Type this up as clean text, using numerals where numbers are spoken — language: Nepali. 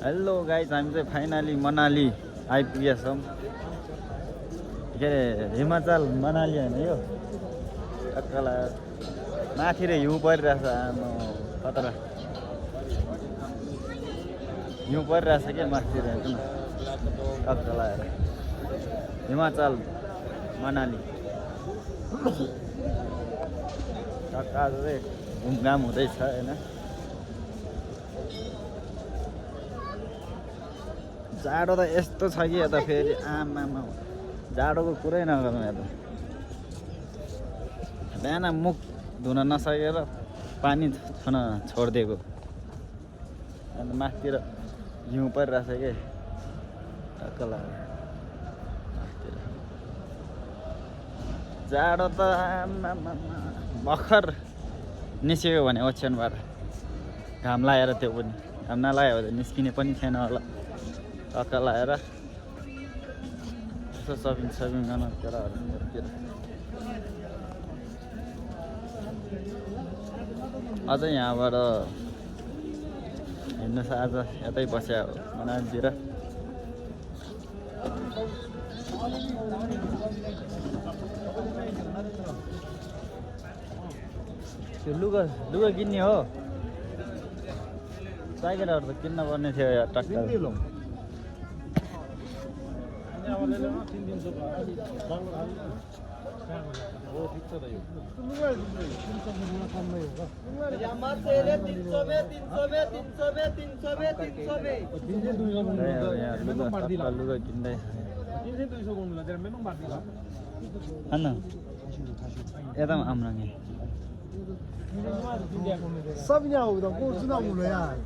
हेलो गाइज, हामी चाहिँ फाइनली मनाली आइपुगेछौँ। के अरे हिमाचल मनाली होइन यो टक्कला माथि र हिउँ परिरहेछ। आमा खतरा हिउँ परिरहेछ क्या माथितिर हेर्नु टक्कला आएर हिमाचल मनाली टक्क आज चाहिँ घुमघाम हुँदैछ होइन। जाडो त यस्तो छ कि यता फेरि आमामा जाडोको कुरै नगरौँ। यता बिहान मुख धुन नसकेर पानी छन छोडिदिएको अन्त माथितिर हिउँ परिरहेछ कि टक्क लाग्यो। जाडो त आमामा भर्खर निस्केको भने ओछ्यानबाट घाम लागेर, त्यो पनि घाम नलाग्यो भने निस्किने पनि थिएन होला। टक्क लगाएर यसो सपिङ गर्न केटाहरूतिर अझै यहाँबाट हिँड्नुहोस्। आज यतै बस्या हो मनालीतिर। त्यो लुगा किन्ने हो, ज्याकेटहरू त किन्न पर्ने थियो यार टक्क। लुगा किन्दै यता आम्राङ्गे सब यहाँ हुँदा को सुनाउनु यार।